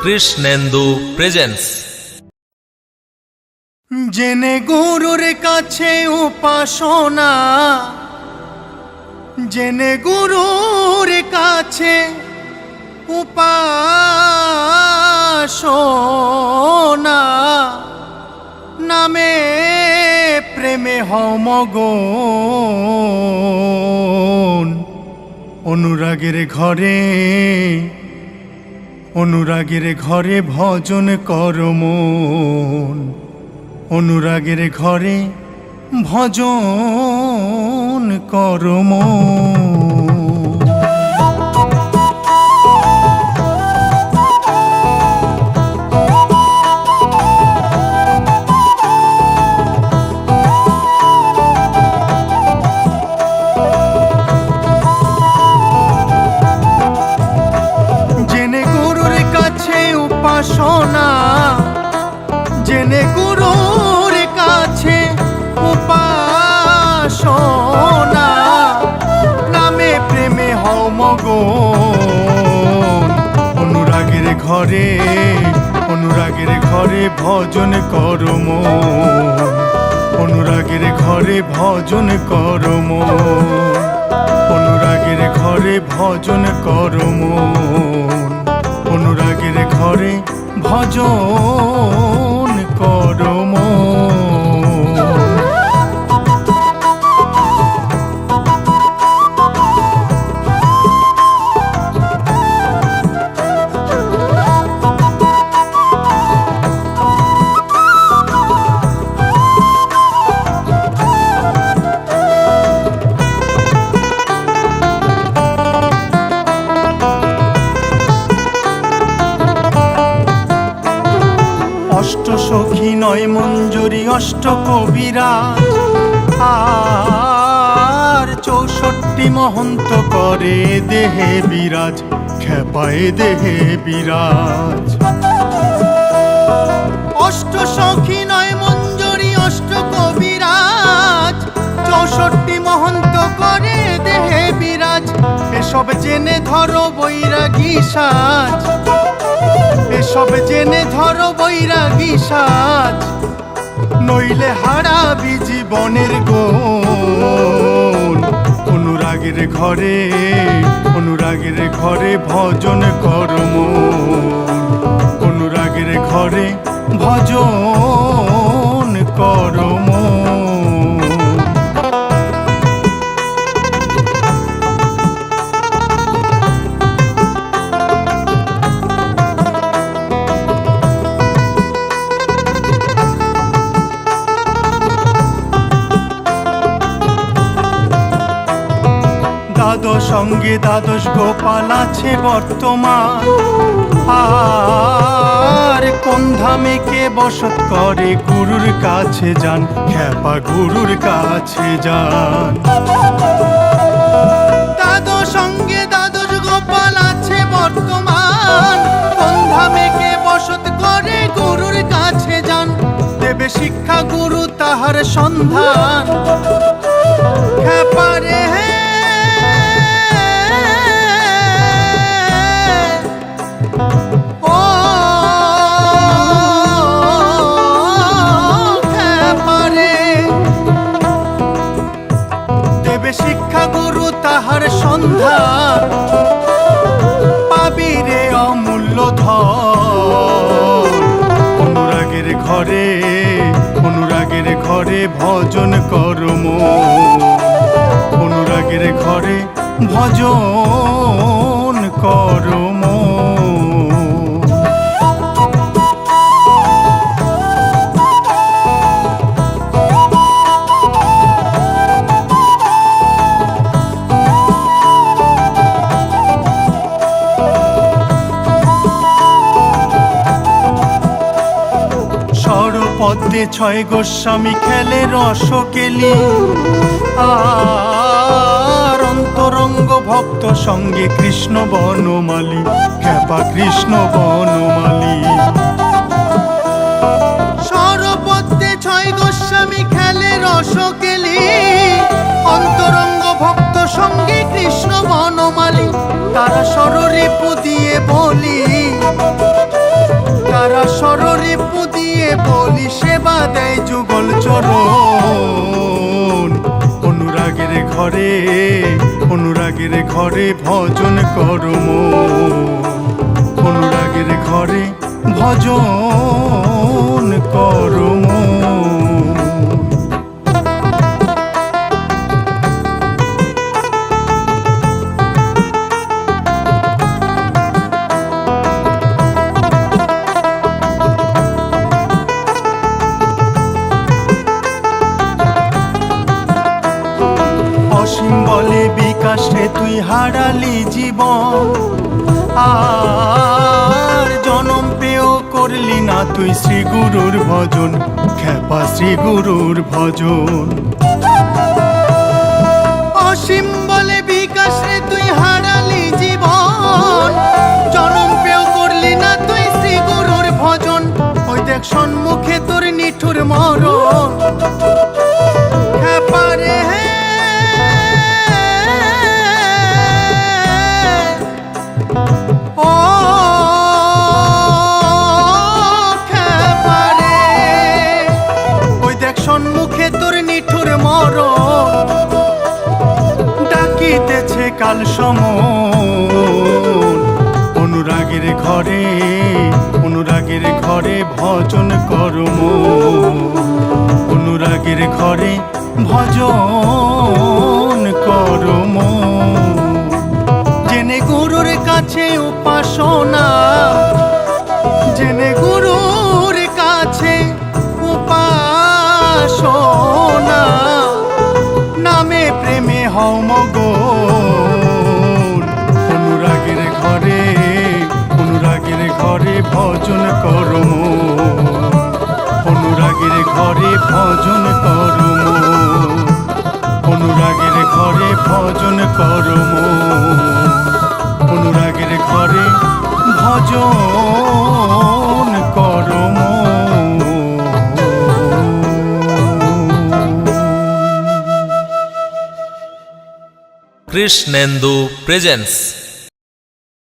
Krishnendu presence. জেনে গুরুর কাছে উপাসনা, জেনে গুরুর কাছে উপাসনা, নামে প্রেমে হও মগন। অনুরাগের ঘরে, অনুরাগের ঘরে ভজন কর মন। অনুরাগের ঘরে ভজন কর মন। জেনে গুরুর কাছে উপাসনা, জেনে গুরুর কাছে উপাসনা, নামে প্রেমে হও মগন। অনুরাগের ঘরে, অনুরাগের ঘরে ভজন কর মন। অনুরাগের ঘরে ভজন কর মন। অনুরাগের ঘরে ভজন কর মন। অনুরাগের ঘরে ভজন কর মন। অষ্ট সখী নয় মঞ্জুরি অষ্ট কবিরা, আর 64 মহন্ত করে দেহে বিরাজ, খেপায় দেহে বিরাজ। অষ্ট সখী নয় মঞ্জুরি অষ্ট কবিরাজ, 64 মহন্ত করে দেহে বিরাজ। এসব জেনে ধরো বৈরাগী সাজ, এসব জেনে ধরো বৈরাগী সাজ, নইলে হারাবি জীবনের গোল। অনুরাগের ঘরে, অনুরাগের ঘরে ভজন কর মন। অনুরাগের ঘরে ভজন কর মন। দ্বাদশ সঙ্গে দ্বাদশ গোপাল আছে বর্তমান, আর কোন ধামে কে বসত করে গুরুর কাছে যান, খ্যাপা গুরুর কাছে যান। দ্বাদশ সঙ্গে দ্বাদশ গোপাল আছে বর্তমান, কোন ধামে কে বসত করে গুরুর কাছে যান। দেবে শিক্ষা গুরু তাহার সন্ধান, খ্যাপা রে শিক্ষা গুরু তাহার সন্ধান, পাবি রে অমূল্য ধন। অনুরাগের ঘরে, অনুরাগের ঘরে ভজন কর মন। অনুরাগের ঘরে ভজন কর মন। পদ্মে 6 গোস্বামী খেলে রসকেলি, আর অন্তরঙ্গ ভক্ত সঙ্গে কৃষ্ণ বনমালী, খ্যাপা কৃষ্ণ বনমালী। সরপদ্মে 6 গোস্বামী খেলে রসকেলি, অন্তরঙ্গ ভক্ত সঙ্গে কৃষ্ণ বনমালী। তারা সররিপু দিয়ে বলি, পু দিয়ে বলি সেবা দেয় যুগল চরণ। অনুরাগের ঘরে অনুরাগের ঘরে ভজন করম, অনুরাগের ঘরে ভজন করম। অসীম বলে বিকাশে তুই হারালি জীবন, আর জনম পেয়েও করলি না তুই শ্রী গুরুর ভজন, খ্যাপা শ্রী গুরুর ভজন। অসীম বলে বিকাশে তুই হারালি জীবন, জনম পেয়েও করলি না তুই শ্রী গুরুর ভজন। ওই দেখ সম্মুখে তোর নিঠুর মরণ, খ্যাপা রে ও খ্যাপারে। ওই দেখ সম্মুখে তোর নিঠুর মরণ, ডাকিতেছে কাল সমন। অনুরাগের ঘরে অনুরাগের ঘরে ভজন করম, অনুরাগের ঘরে ভজন করম। জেনে গুরুর কাছে উপাসনা, জেনে গুরুর কাছে উপাসনা, নামে প্রেমে হও মগন। অনুরাগের ঘরে অনুরাগের ঘরে ভজন করম, অনুরাগের ঘরে ভজন করম, অনুরাগের ঘরে ভজন করম, অনুরাগের ঘরে ভজন করম। কৃষ্ণেন্দু প্রেজেন্স।